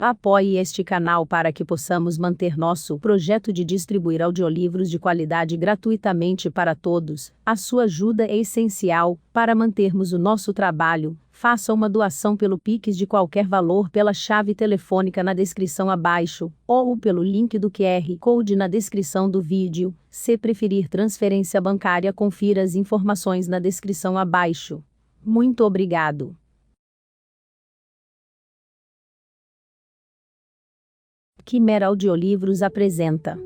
Apoie este canal para que possamos manter nosso projeto de distribuir audiolivros de qualidade gratuitamente para todos. A sua ajuda é essencial para mantermos o nosso trabalho. Faça uma doação pelo Pix de qualquer valor pela chave telefônica na descrição abaixo, ou pelo link do QR Code na descrição do vídeo. Se preferir transferência bancária, confira as informações na descrição abaixo. Muito obrigado. Quimera Audiolivros apresenta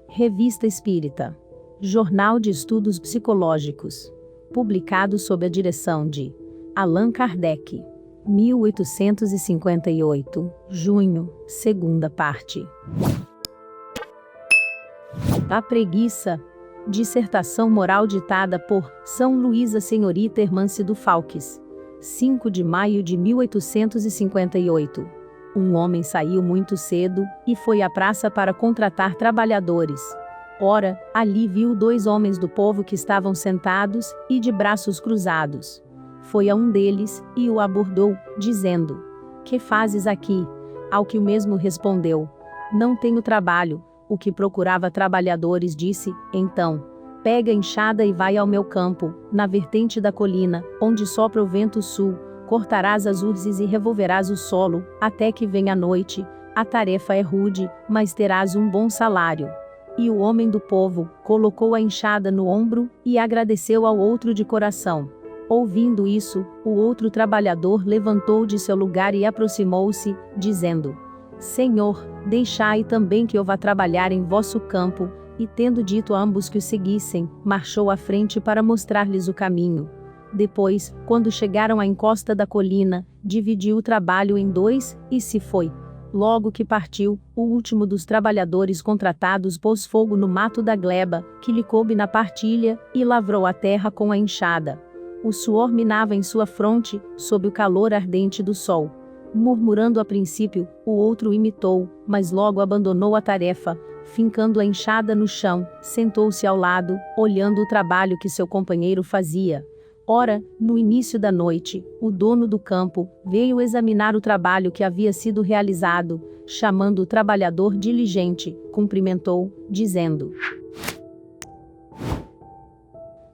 Revista Espírita, Jornal de Estudos Psicológicos, publicado sob a direção de Allan Kardec, 1858, junho, segunda parte. A Preguiça, dissertação moral ditada por São Luísa Senhorita Hermance Falques, 5 de maio de 1858. Um homem saiu muito cedo e foi à praça para contratar trabalhadores. Ora, ali viu 2 homens do povo que estavam sentados e de braços cruzados. Foi a um deles e o abordou, dizendo: "Que fazes aqui?" Ao que o mesmo respondeu: "Não tenho trabalho." O que procurava trabalhadores disse, então: "Pega a enxada e vai ao meu campo, na vertente da colina, onde sopra o vento sul, cortarás as urzes e revolverás o solo, até que venha a noite. A tarefa é rude, mas terás um bom salário." E o homem do povo colocou a enxada no ombro e agradeceu ao outro de coração. Ouvindo isso, o outro trabalhador levantou de seu lugar e aproximou-se, dizendo: "Senhor, deixai também que eu vá trabalhar em vosso campo." E tendo dito a ambos que o seguissem, marchou à frente para mostrar-lhes o caminho. Depois, quando chegaram à encosta da colina, dividiu o trabalho em 2, e se foi. Logo que partiu, o último dos trabalhadores contratados pôs fogo no mato da gleba, que lhe coube na partilha, e lavrou a terra com a enxada. O suor minava em sua fronte, sob o calor ardente do sol. Murmurando a princípio, o outro imitou, mas logo abandonou a tarefa. Fincando a enxada no chão, sentou-se ao lado, olhando o trabalho que seu companheiro fazia. Ora, no início da noite, o dono do campo veio examinar o trabalho que havia sido realizado. Chamando o trabalhador diligente, cumprimentou, dizendo: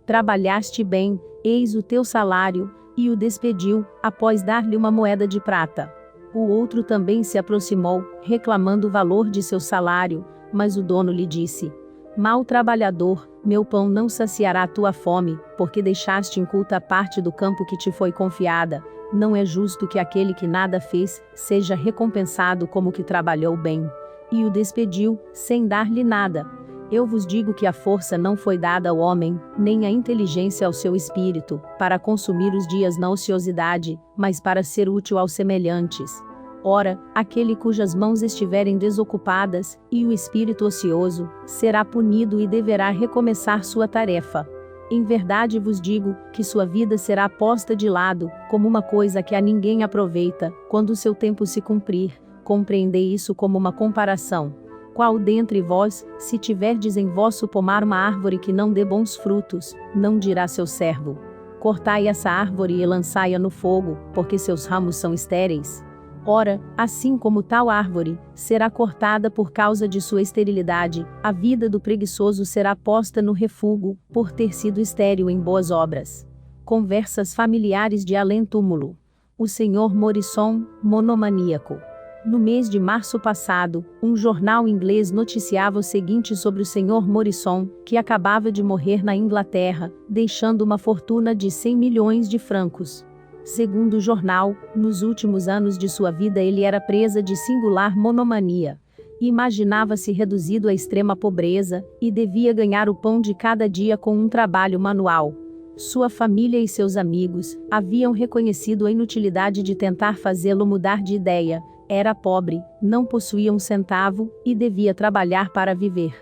"Trabalhaste bem, eis o teu salário", e o despediu, após dar-lhe uma moeda de prata. O outro também se aproximou, reclamando o valor de seu salário, mas o dono lhe disse: "Mau trabalhador, meu pão não saciará a tua fome, porque deixaste inculta a parte do campo que te foi confiada. Não é justo que aquele que nada fez, seja recompensado como que trabalhou bem." E o despediu, sem dar-lhe nada. Eu vos digo que a força não foi dada ao homem, nem a inteligência ao seu espírito, para consumir os dias na ociosidade, mas para ser útil aos semelhantes. Ora, aquele cujas mãos estiverem desocupadas, e o espírito ocioso, será punido e deverá recomeçar sua tarefa. Em verdade vos digo, que sua vida será posta de lado, como uma coisa que a ninguém aproveita, quando o seu tempo se cumprir. Compreendei isso como uma comparação. Qual dentre vós, se tiverdes em vosso pomar uma árvore que não dê bons frutos, não dirá seu servo: "Cortai essa árvore e lançai-a no fogo, porque seus ramos são estéreis"? Ora, assim como tal árvore será cortada por causa de sua esterilidade, a vida do preguiçoso será posta no refúgio, por ter sido estéril em boas obras. Conversas familiares de além-túmulo. O Sr. Morrison, monomaníaco. No mês de março passado, um jornal inglês noticiava o seguinte sobre o Sr. Morrison, que acabava de morrer na Inglaterra, deixando uma fortuna de 100 milhões de francos. Segundo o jornal, nos últimos anos de sua vida ele era presa de singular monomania. Imaginava-se reduzido à extrema pobreza, e devia ganhar o pão de cada dia com um trabalho manual. Sua família e seus amigos haviam reconhecido a inutilidade de tentar fazê-lo mudar de ideia. Era pobre, não possuía um centavo, e devia trabalhar para viver.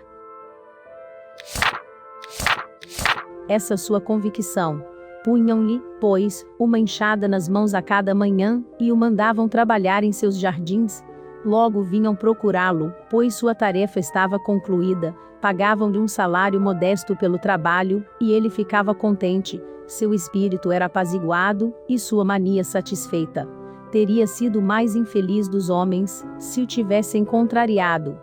Essa sua convicção. Punham-lhe, pois, uma enxada nas mãos a cada manhã, e o mandavam trabalhar em seus jardins. Logo vinham procurá-lo, pois sua tarefa estava concluída, pagavam-lhe um salário modesto pelo trabalho, e ele ficava contente, seu espírito era apaziguado, e sua mania satisfeita. teria sido o mais infeliz dos homens, se o tivessem contrariado.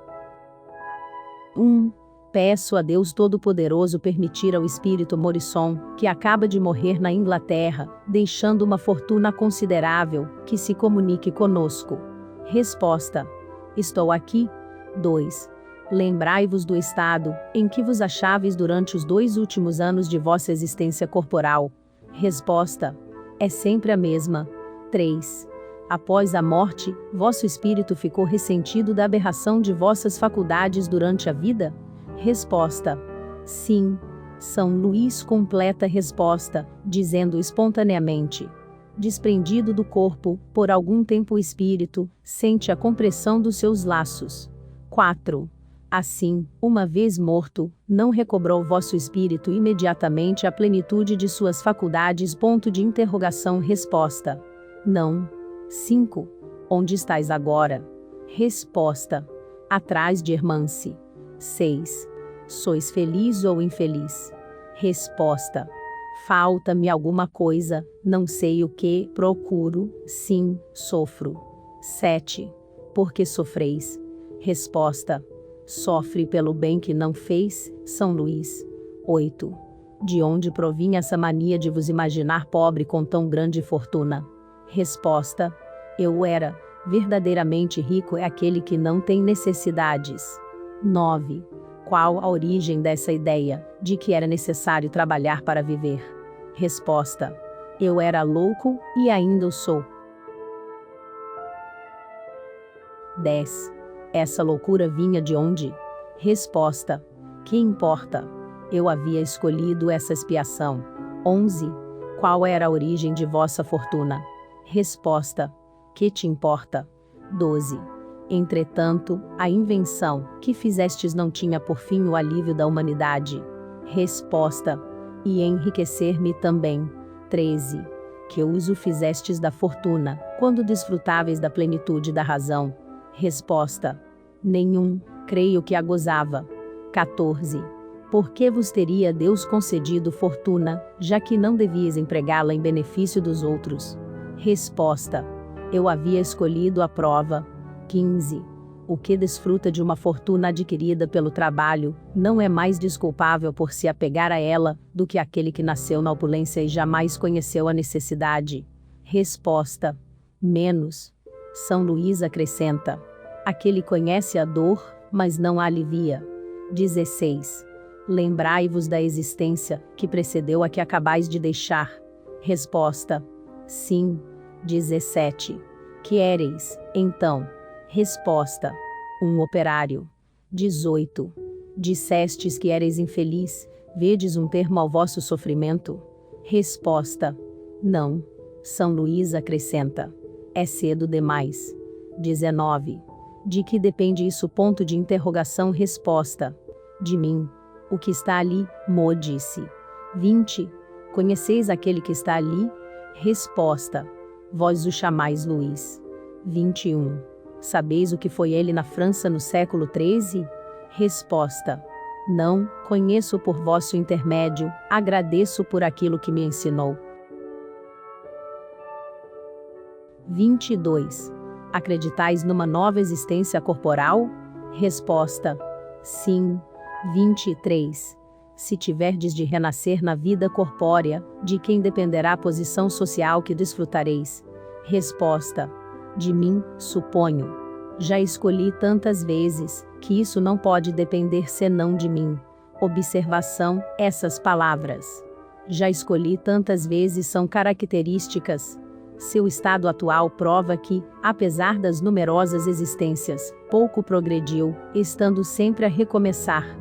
1. Peço a Deus Todo-Poderoso permitir ao espírito Morrison, que acaba de morrer na Inglaterra, deixando uma fortuna considerável, que se comunique conosco. Resposta: estou aqui. 2. Lembrai-vos do estado em que vos acháveis durante os 2 últimos anos de vossa existência corporal. Resposta: é sempre a mesma. 3. Após a morte, vosso espírito ficou ressentido da aberração de vossas faculdades durante a vida? Resposta: sim. São Luís completa resposta, dizendo espontaneamente: desprendido do corpo, por algum tempo o espírito sente a compressão dos seus laços. 4. Assim, uma vez morto, não recobrou vosso espírito imediatamente a plenitude de suas faculdades? Resposta: não. 5. Onde estais agora? Resposta: atrás de Hermance. 6. Sois feliz ou infeliz? Resposta: falta-me alguma coisa, não sei o que, procuro, sim, sofro. 7. Por que sofreis? Resposta: sofre pelo bem que não fez, São Luís. 8. De onde provinha essa mania de vos imaginar pobre com tão grande fortuna? Resposta: eu era. Verdadeiramente rico é aquele que não tem necessidades. 9. Qual a origem dessa ideia, de que era necessário trabalhar para viver? Resposta: eu era louco, e ainda o sou. 10. Essa loucura vinha de onde? Resposta: que importa? Eu havia escolhido essa expiação. 11. Qual era a origem de vossa fortuna? Resposta: que te importa? 12. Entretanto, a invenção que fizestes não tinha por fim o alívio da humanidade? Resposta: e enriquecer-me também. 13. Que uso fizestes da fortuna, quando desfrutáveis da plenitude da razão? Resposta: nenhum, creio que a gozava. 14. Por que vos teria Deus concedido fortuna, já que não devíeis empregá-la em benefício dos outros? Resposta: eu havia escolhido a prova. 15. O que desfruta de uma fortuna adquirida pelo trabalho, não é mais desculpável por se apegar a ela, do que aquele que nasceu na opulência e jamais conheceu a necessidade? Resposta: menos. São Luís acrescenta: aquele conhece a dor, mas não a alivia. 16. Lembrai-vos da existência, que precedeu a que acabais de deixar. Resposta: sim. 17. Que éreis, então? Resposta: um operário. 18. Dissestes que éreis infeliz, vedes um termo ao vosso sofrimento? Resposta: não. São Luís acrescenta: é cedo demais. 19. De que depende isso? Resposta: de mim. O que está ali, Mo disse. 20. Conheceis aquele que está ali? Resposta: vós o chamais Luís. 21. Sabeis o que foi ele na França no século XIII? Resposta: não, conheço por vosso intermédio, agradeço por aquilo que me ensinou. 22. Acreditais numa nova existência corporal? Resposta: sim. 23. Se tiverdes de renascer na vida corpórea, de quem dependerá a posição social que desfrutareis? Resposta: de mim, suponho. Já escolhi tantas vezes, que isso não pode depender senão de mim. Observação: essas palavras, já escolhi tantas vezes, são características. Seu estado atual prova que, apesar das numerosas existências, pouco progrediu, estando sempre a recomeçar.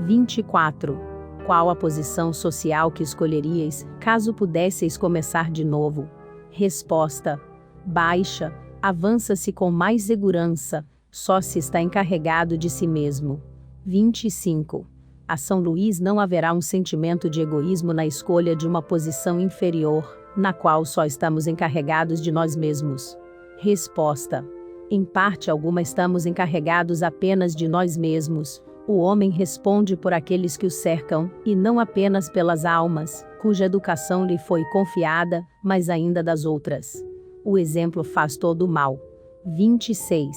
24. Qual a posição social que escolheríeis, caso pudesseis começar de novo? Resposta: baixa. Avança-se com mais segurança, só se está encarregado de si mesmo. 25. A São Luís não haverá um sentimento de egoísmo na escolha de uma posição inferior, na qual só estamos encarregados de nós mesmos. Resposta: em parte alguma estamos encarregados apenas de nós mesmos. O homem responde por aqueles que o cercam, e não apenas pelas almas, cuja educação lhe foi confiada, mas ainda das outras. O exemplo faz todo o mal. 26.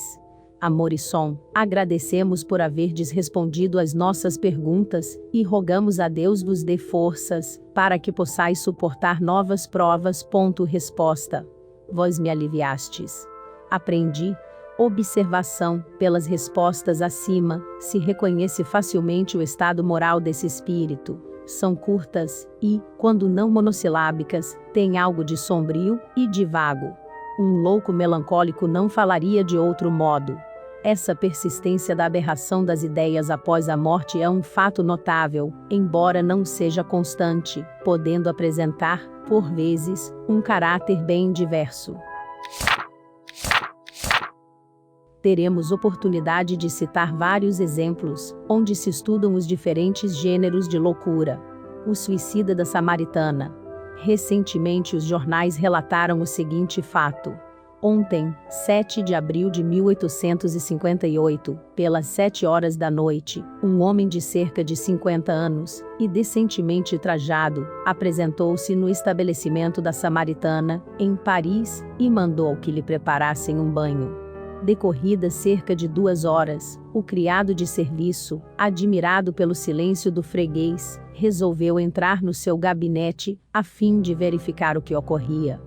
Amorisson, agradecemos por haverdes respondido às nossas perguntas, e rogamos a Deus vos dê forças, para que possais suportar novas provas. Resposta. Vós me aliviastes. Aprendi. Observação: pelas respostas acima, se reconhece facilmente o estado moral desse espírito. São curtas e, quando não monossilábicas, têm algo de sombrio e de vago. Um louco melancólico não falaria de outro modo. Essa persistência da aberração das ideias após a morte é um fato notável, embora não seja constante, podendo apresentar, por vezes, um caráter bem diverso. Teremos oportunidade de citar vários exemplos, onde se estudam os diferentes gêneros de loucura. O suicida da Samaritana. Recentemente os jornais relataram o seguinte fato. Ontem, 7 de abril de 1858, pelas 7 horas da noite, um homem de cerca de 50 anos, e decentemente trajado, apresentou-se no estabelecimento da Samaritana, em Paris, e mandou que lhe preparassem um banho. Decorridas cerca de 2 horas, o criado de serviço, admirado pelo silêncio do freguês, resolveu entrar no seu gabinete, a fim de verificar o que ocorria.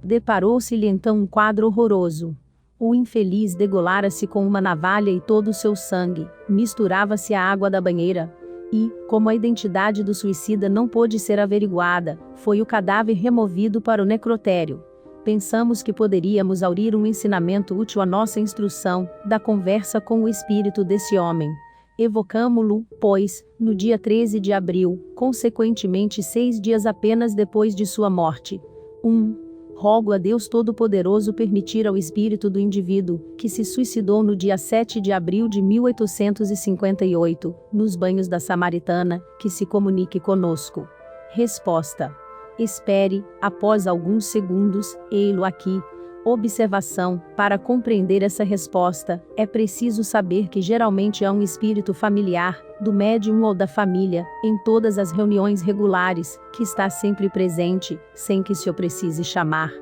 Deparou-se-lhe então um quadro horroroso. O infeliz degolara-se com uma navalha e todo o seu sangue misturava-se à água da banheira. E, como a identidade do suicida não pôde ser averiguada, foi o cadáver removido para o necrotério. Pensamos que poderíamos aurir um ensinamento útil à nossa instrução, da conversa com o espírito desse homem. Evocamo-lo, pois, no dia 13 de abril, consequentemente 6 dias apenas depois de sua morte. 1. Rogo a Deus Todo-Poderoso permitir ao espírito do indivíduo, que se suicidou no dia 7 de abril de 1858, nos banhos da Samaritana, que se comunique conosco. Resposta. Espere, após alguns segundos, ei-lo aqui. Observação: para compreender essa resposta, é preciso saber que geralmente há um espírito familiar, do médium ou da família, em todas as reuniões regulares, que está sempre presente, sem que se o precise chamar.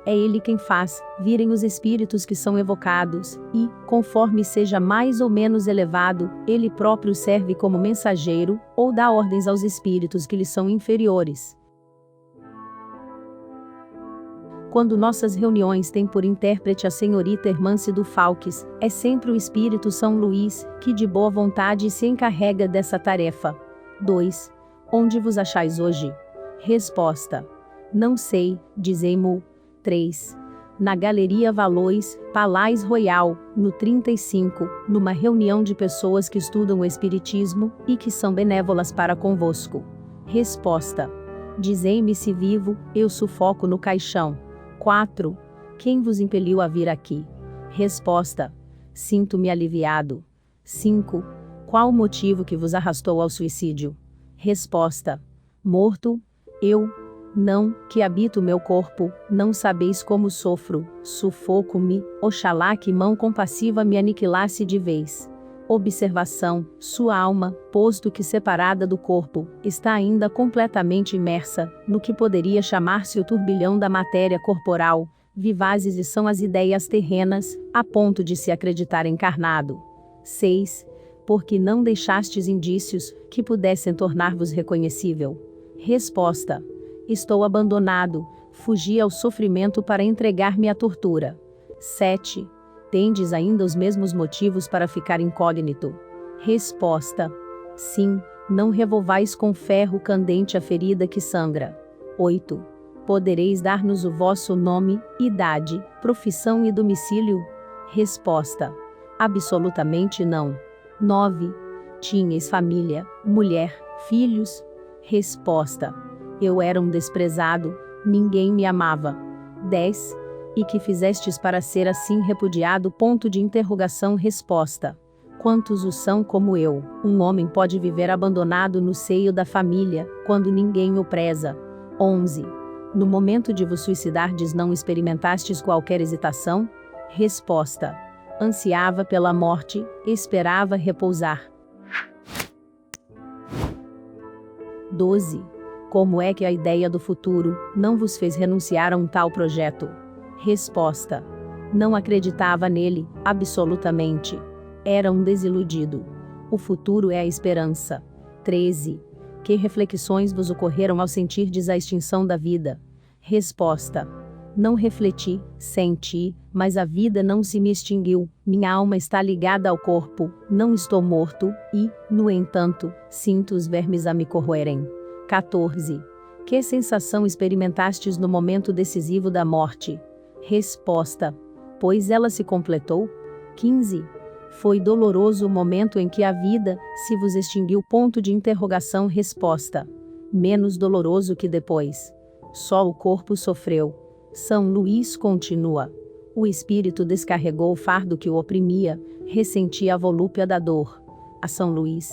É ele quem faz virem os espíritos que são evocados, e, conforme seja mais ou menos elevado, ele próprio serve como mensageiro, ou dá ordens aos espíritos que lhe são inferiores. Quando nossas reuniões têm por intérprete a senhorita Hermance do Falques, é sempre o espírito São Luís, que de boa vontade se encarrega dessa tarefa. 2. Onde vos achais hoje? Resposta. Não sei, dizei-mo. 3. Na Galeria Valois, Palais Royal, no 35, numa reunião de pessoas que estudam o espiritismo, e que são benévolas para convosco. Resposta. Dizei-me se vivo, eu sufoco no caixão. 4. Quem vos impeliu a vir aqui? Resposta. Sinto-me aliviado. 5. Qual o motivo que vos arrastou ao suicídio? Resposta. Morto? Eu? Não, que habito meu corpo, não sabeis como sofro, sufoco-me, oxalá que mão compassiva me aniquilasse de vez. Observação: sua alma, posto que separada do corpo, está ainda completamente imersa, no que poderia chamar-se o turbilhão da matéria corporal. Vivazes e são as ideias terrenas, a ponto de se acreditar encarnado. 6. Porque não deixastes indícios, que pudessem tornar-vos reconhecível? Resposta. Estou abandonado, fugi ao sofrimento para entregar-me à tortura. 7. Tendes ainda os mesmos motivos para ficar incógnito? Resposta. Sim, não revolvais com ferro candente a ferida que sangra. 8. Podereis dar-nos o vosso nome, idade, profissão e domicílio? Resposta. Absolutamente não. 9. Tinhais família, mulher, filhos? Resposta. Eu era um desprezado, ninguém me amava. 10. E que fizestes para ser assim repudiado? Resposta. Quantos o são como eu? Um homem pode viver abandonado no seio da família, quando ninguém o preza. 11. No momento de vos suicidardes não experimentastes qualquer hesitação? Resposta. Ansiava pela morte, esperava repousar. 12. Como é que a ideia do futuro não vos fez renunciar a um tal projeto? Resposta: não acreditava nele, absolutamente. Era um desiludido. O futuro é a esperança. 13. Que reflexões vos ocorreram ao sentirdes a extinção da vida? Resposta: não refleti, senti, mas a vida não se me extinguiu, minha alma está ligada ao corpo, não estou morto, e, no entanto, sinto os vermes a me corroerem. 14. Que sensação experimentastes no momento decisivo da morte? Resposta: pois ela se completou. 15. Foi doloroso o momento em que a vida se vos extinguiu. Ponto de interrogação. Resposta: menos doloroso que depois. Só o corpo sofreu. São Luís continua. O espírito descarregou o fardo que o oprimia, ressentia a volúpia da dor. A São Luís: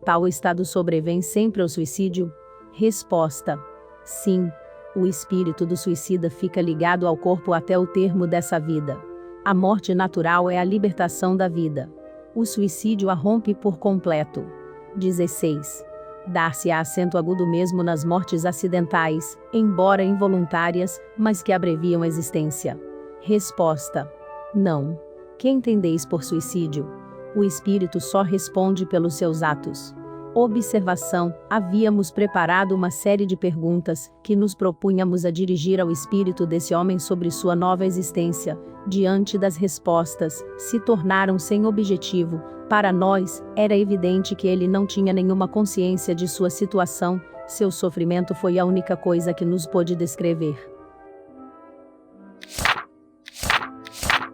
tal estado sobrevém sempre ao suicídio? Resposta: sim. O espírito do suicida fica ligado ao corpo até o termo dessa vida. A morte natural é a libertação da vida. O suicídio a rompe por completo. 16. Dar-se-á acento agudo mesmo nas mortes acidentais, embora involuntárias, mas que abreviam a existência. Resposta: não. Que entendeis por suicídio? O espírito só responde pelos seus atos. Observação: havíamos preparado uma série de perguntas, que nos propunhamos a dirigir ao espírito desse homem sobre sua nova existência. Diante das respostas, se tornaram sem objetivo. Para nós, era evidente que ele não tinha nenhuma consciência de sua situação, seu sofrimento foi a única coisa que nos pôde descrever.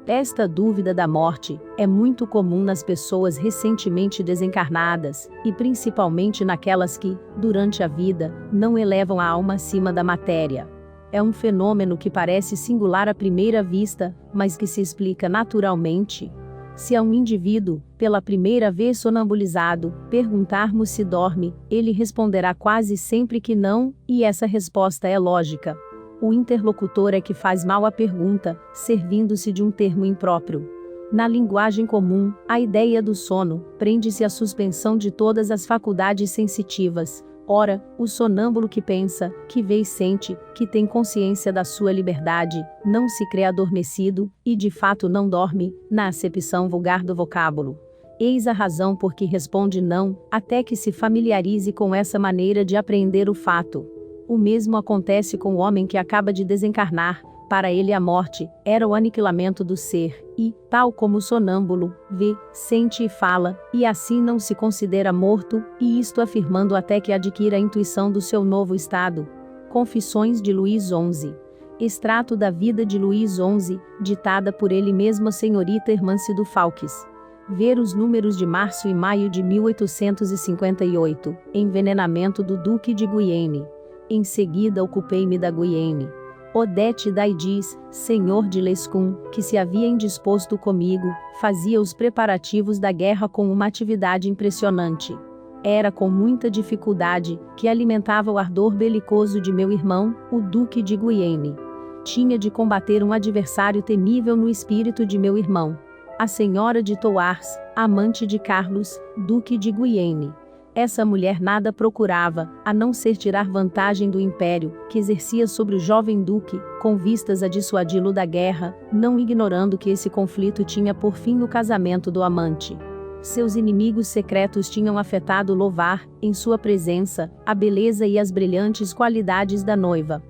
Esta dúvida da morte é muito comum nas pessoas recentemente desencarnadas, e principalmente naquelas que, durante a vida, não elevam a alma acima da matéria. É um fenômeno que parece singular à primeira vista, mas que se explica naturalmente. Se a um indivíduo, pela primeira vez sonambulizado, perguntarmos se dorme, ele responderá quase sempre que não, e essa resposta é lógica. O interlocutor é que faz mal a pergunta, servindo-se de um termo impróprio. Na linguagem comum, a ideia do sono prende-se à suspensão de todas as faculdades sensitivas. Ora, o sonâmbulo que pensa, que vê e sente, que tem consciência da sua liberdade, não se crê adormecido, e de fato não dorme, na acepção vulgar do vocábulo. Eis a razão por que responde não, até que se familiarize com essa maneira de apreender o fato. O mesmo acontece com o homem que acaba de desencarnar. Para ele a morte era o aniquilamento do ser, e, tal como o sonâmbulo, vê, sente e fala, e assim não se considera morto, e isto afirmando até que adquira a intuição do seu novo estado. Confissões de Luís XI. Extrato da vida de Luís XI, ditada por ele mesmo a senhorita Hermâncido Falques. Ver os números de março e maio de 1858, envenenamento do Duque de Guienne. Em seguida ocupei-me da Guienne. Odete daí diz, senhor de Lescun, que se havia indisposto comigo, fazia os preparativos da guerra com uma atividade impressionante. Era com muita dificuldade que alimentava o ardor belicoso de meu irmão, o Duque de Guienne. Tinha de combater um adversário temível no espírito de meu irmão, a senhora de Thouars, amante de Carlos, Duque de Guienne. Essa mulher nada procurava, a não ser tirar vantagem do império, que exercia sobre o jovem duque, com vistas a dissuadi-lo da guerra, não ignorando que esse conflito tinha por fim o casamento do amante. Seus inimigos secretos tinham afetado louvar, em sua presença, a beleza e as brilhantes qualidades da noiva.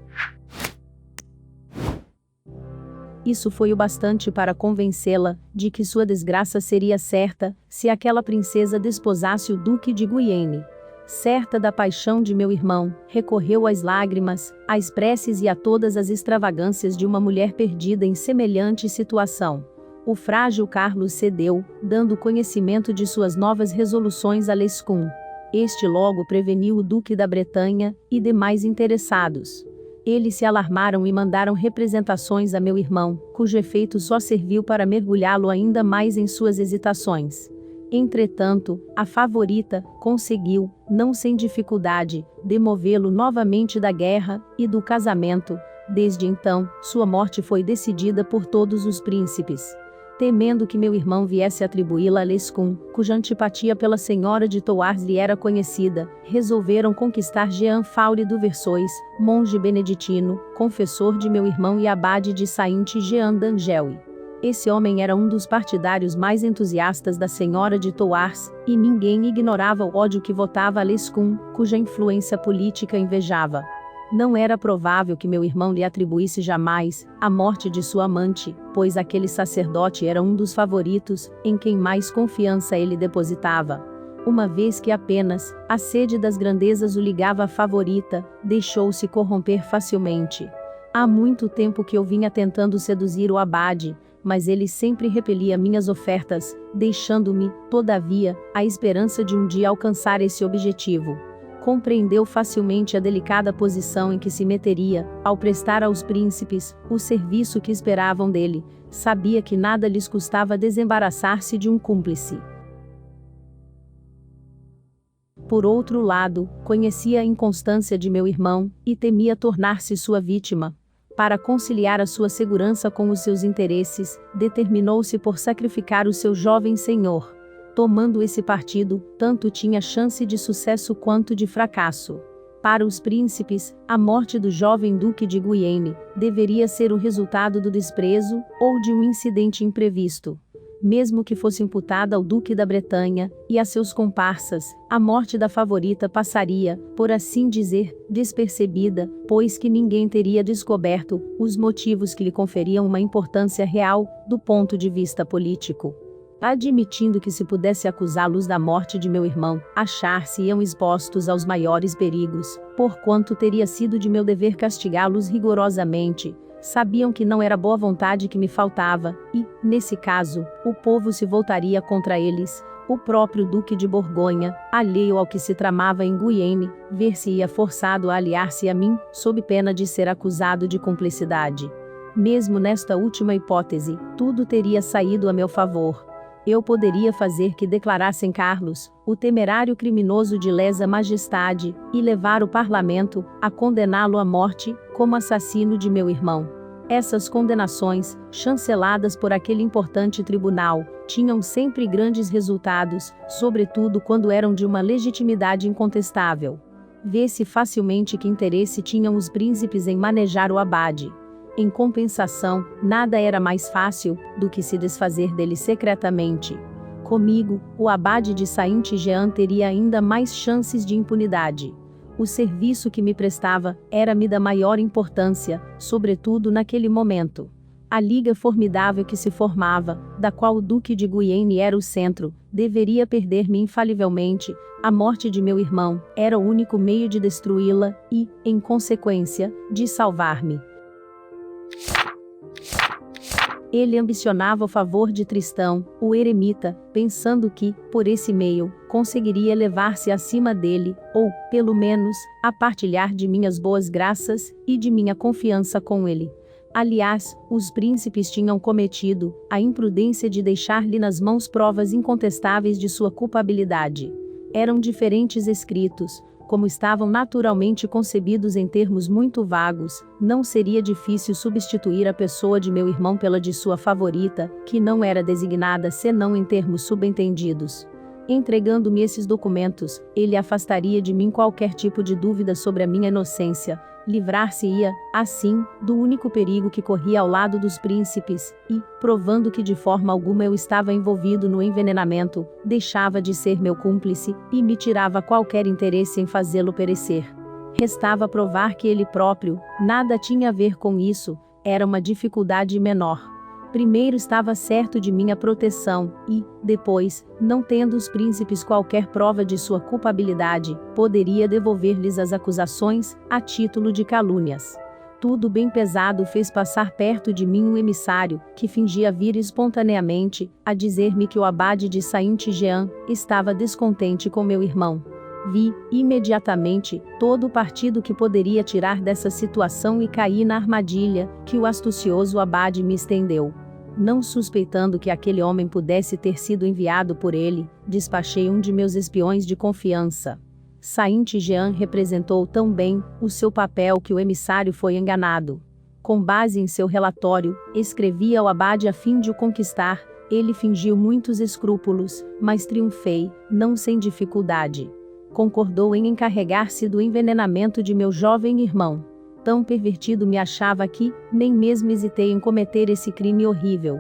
Isso foi o bastante para convencê-la de que sua desgraça seria certa, se aquela princesa desposasse o Duque de Guienne. Certa da paixão de meu irmão, recorreu às lágrimas, às preces e a todas as extravagâncias de uma mulher perdida em semelhante situação. O frágil Carlos cedeu, dando conhecimento de suas novas resoluções a Lescun. Este logo preveniu o Duque da Bretanha e demais interessados. Eles se alarmaram e mandaram representações a meu irmão, cujo efeito só serviu para mergulhá-lo ainda mais em suas hesitações. Entretanto, a favorita conseguiu, não sem dificuldade, demovê-lo novamente da guerra e do casamento. Desde então, sua morte foi decidida por todos os príncipes. Temendo que meu irmão viesse atribuí-la a Lescun, cuja antipatia pela senhora de Thouars lhe era conhecida, resolveram conquistar Jean Faure du Versois, monge beneditino, confessor de meu irmão e abade de Saint-Jean d'Angely. Esse homem era um dos partidários mais entusiastas da senhora de Thouars, e ninguém ignorava o ódio que votava a Lescun, cuja influência política invejava. Não era provável que meu irmão lhe atribuísse jamais a morte de sua amante, pois aquele sacerdote era um dos favoritos, em quem mais confiança ele depositava. Uma vez que apenas a sede das grandezas o ligava à favorita, deixou-se corromper facilmente. Há muito tempo que eu vinha tentando seduzir o abade, mas ele sempre repelia minhas ofertas, deixando-me, todavia, a esperança de um dia alcançar esse objetivo. Compreendeu facilmente a delicada posição em que se meteria, ao prestar aos príncipes o serviço que esperavam dele, sabia que nada lhes custava desembaraçar-se de um cúmplice. Por outro lado, conhecia a inconstância de meu irmão, e temia tornar-se sua vítima. Para conciliar a sua segurança com os seus interesses, determinou-se por sacrificar o seu jovem senhor. Tomando esse partido, tanto tinha chance de sucesso quanto de fracasso. Para os príncipes, a morte do jovem duque de Guienne deveria ser o resultado do desprezo, ou de um incidente imprevisto. Mesmo que fosse imputada ao duque da Bretanha, e a seus comparsas, a morte da favorita passaria, por assim dizer, despercebida, pois que ninguém teria descoberto os motivos que lhe conferiam uma importância real, do ponto de vista político. Admitindo que se pudesse acusá-los da morte de meu irmão, achar-se-iam expostos aos maiores perigos, porquanto teria sido de meu dever castigá-los rigorosamente. Sabiam que não era boa vontade que me faltava, e, nesse caso, o povo se voltaria contra eles. O próprio Duque de Borgonha, alheio ao que se tramava em Guienne, ver-se-ia forçado a aliar-se a mim, sob pena de ser acusado de cumplicidade. Mesmo nesta última hipótese, tudo teria saído a meu favor. Eu poderia fazer que declarassem Carlos, o temerário criminoso de lesa majestade, e levar o parlamento a condená-lo à morte, como assassino de meu irmão. Essas condenações, chanceladas por aquele importante tribunal, tinham sempre grandes resultados, sobretudo quando eram de uma legitimidade incontestável. Vê-se facilmente que interesse tinham os príncipes em manejar o abade. Em compensação, nada era mais fácil do que se desfazer dele secretamente. Comigo, o abade de Saint-Jean teria ainda mais chances de impunidade. O serviço que me prestava era-me da maior importância, sobretudo naquele momento. A liga formidável que se formava, da qual o Duque de Guienne era o centro, deveria perder-me infalivelmente. A morte de meu irmão era o único meio de destruí-la e, em consequência, de salvar-me. Ele ambicionava o favor de Tristão, o eremita, pensando que, por esse meio, conseguiria elevar-se acima dele, ou, pelo menos, a partilhar de minhas boas graças, e de minha confiança com ele. Aliás, os príncipes tinham cometido a imprudência de deixar-lhe nas mãos provas incontestáveis de sua culpabilidade. Eram diferentes escritos. Como estavam naturalmente concebidos em termos muito vagos, não seria difícil substituir a pessoa de meu irmão pela de sua favorita, que não era designada senão em termos subentendidos. Entregando-me esses documentos, ele afastaria de mim qualquer tipo de dúvida sobre a minha inocência, livrar-se-ia, assim, do único perigo que corria ao lado dos príncipes, e, provando que de forma alguma eu estava envolvido no envenenamento, deixava de ser meu cúmplice, e me tirava qualquer interesse em fazê-lo perecer. Restava provar que ele próprio nada tinha a ver com isso, era uma dificuldade menor. Primeiro estava certo de minha proteção, e, depois, não tendo os príncipes qualquer prova de sua culpabilidade, poderia devolver-lhes as acusações, a título de calúnias. Tudo bem pesado fez passar perto de mim um emissário, que fingia vir espontaneamente, a dizer-me que o abade de Saint-Jean estava descontente com meu irmão. Vi, imediatamente, todo o partido que poderia tirar dessa situação e caí na armadilha que o astucioso abade me estendeu. Não suspeitando que aquele homem pudesse ter sido enviado por ele, despachei um de meus espiões de confiança. Saint-Jean representou tão bem o seu papel que o emissário foi enganado. Com base em seu relatório, escrevi ao abade a fim de o conquistar, Ele fingiu muitos escrúpulos, mas triunfei, não sem dificuldade. Concordou em encarregar-se do envenenamento de meu jovem irmão. Tão pervertido me achava que, nem mesmo hesitei em cometer esse crime horrível.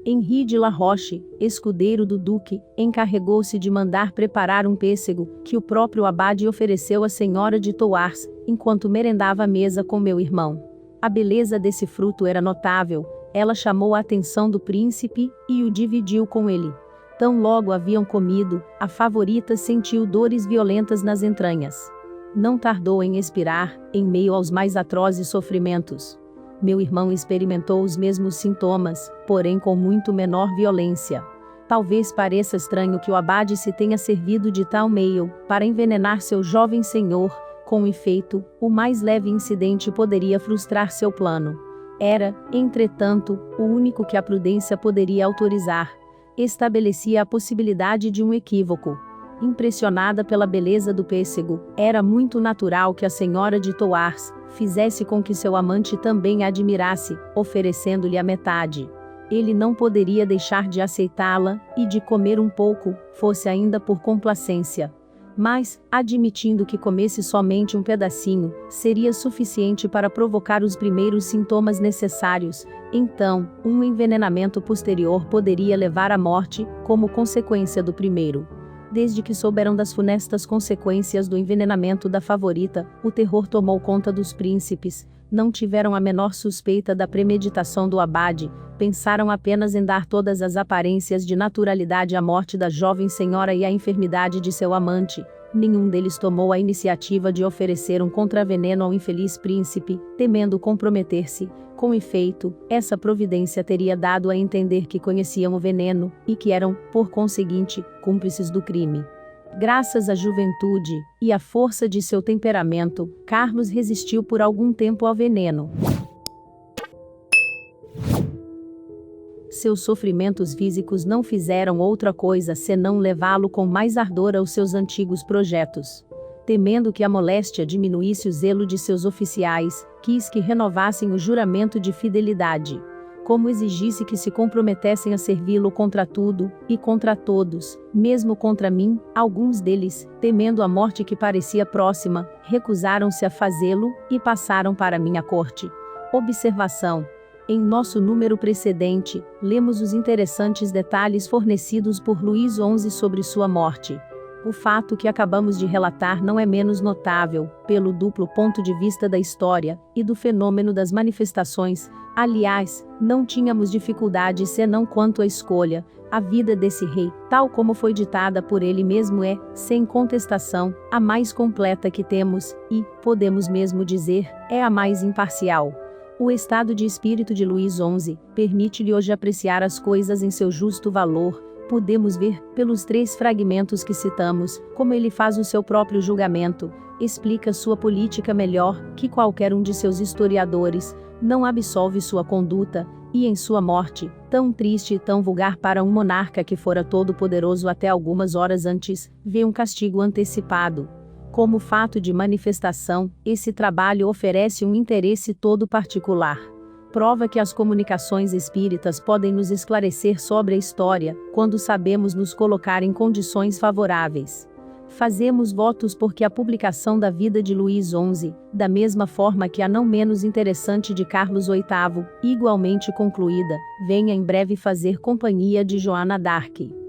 Henri de La Roche, escudeiro do duque, encarregou-se de mandar preparar um pêssego, que o próprio abade ofereceu à senhora de Thouars, enquanto merendava à mesa com meu irmão. A beleza desse fruto era notável, ela chamou a atenção do príncipe, e o dividiu com ele. Tão logo haviam comido, a favorita sentiu dores violentas nas entranhas. Não tardou em expirar, em meio aos mais atrozes sofrimentos. Meu irmão experimentou os mesmos sintomas, porém com muito menor violência. Talvez pareça estranho que o abade se tenha servido de tal meio, para envenenar seu jovem senhor, com efeito, o mais leve incidente poderia frustrar seu plano. Era, entretanto, o único que a prudência poderia autorizar. Estabelecia a possibilidade de um equívoco. Impressionada pela beleza do pêssego, era muito natural que a senhora de Thouars fizesse com que seu amante também a admirasse, oferecendo-lhe a metade. Ele não poderia deixar de aceitá-la, e de comer um pouco, fosse ainda por complacência. Mas, admitindo que comesse somente um pedacinho, seria suficiente para provocar os primeiros sintomas necessários, então, um envenenamento posterior poderia levar à morte, como consequência do primeiro. Desde que souberam das funestas consequências do envenenamento da favorita, o terror tomou conta dos príncipes. Não tiveram a menor suspeita da premeditação do abade, pensaram apenas em dar todas as aparências de naturalidade à morte da jovem senhora e à enfermidade de seu amante. Nenhum deles tomou a iniciativa de oferecer um contraveneno ao infeliz príncipe, temendo comprometer-se. Com efeito, essa providência teria dado a entender que conheciam o veneno, e que eram, por conseguinte, cúmplices do crime. Graças à juventude e à força de seu temperamento, Carlos resistiu por algum tempo ao veneno. Seus sofrimentos físicos não fizeram outra coisa senão levá-lo com mais ardor aos seus antigos projetos. Temendo que a moléstia diminuísse o zelo de seus oficiais, quis que renovassem o juramento de fidelidade. Como exigisse que se comprometessem a servi-lo contra tudo, e contra todos, mesmo contra mim, alguns deles, temendo a morte que parecia próxima, recusaram-se a fazê-lo, e passaram para minha corte. Observação: em nosso número precedente, lemos os interessantes detalhes fornecidos por Luís XI sobre sua morte. O fato que acabamos de relatar não é menos notável, pelo duplo ponto de vista da história, e do fenômeno das manifestações. Aliás, não tínhamos dificuldade senão quanto à escolha. A vida desse rei, tal como foi ditada por ele mesmo é, sem contestação, a mais completa que temos, e, podemos mesmo dizer, é a mais imparcial. O estado de espírito de Luís XI permite-lhe hoje apreciar as coisas em seu justo valor. Podemos ver, pelos 3 fragmentos que citamos, como ele faz o seu próprio julgamento, explica sua política melhor que qualquer um de seus historiadores, não absolve sua conduta, e em sua morte, tão triste e tão vulgar para um monarca que fora todo-poderoso até algumas horas antes, vê um castigo antecipado. Como fato de manifestação, esse trabalho oferece um interesse todo particular. Prova que as comunicações espíritas podem nos esclarecer sobre a história, quando sabemos nos colocar em condições favoráveis. Fazemos votos porque a publicação da vida de Luís XI, da mesma forma que a não menos interessante de Carlos VIII, igualmente concluída, venha em breve fazer companhia de Joana d'Arc.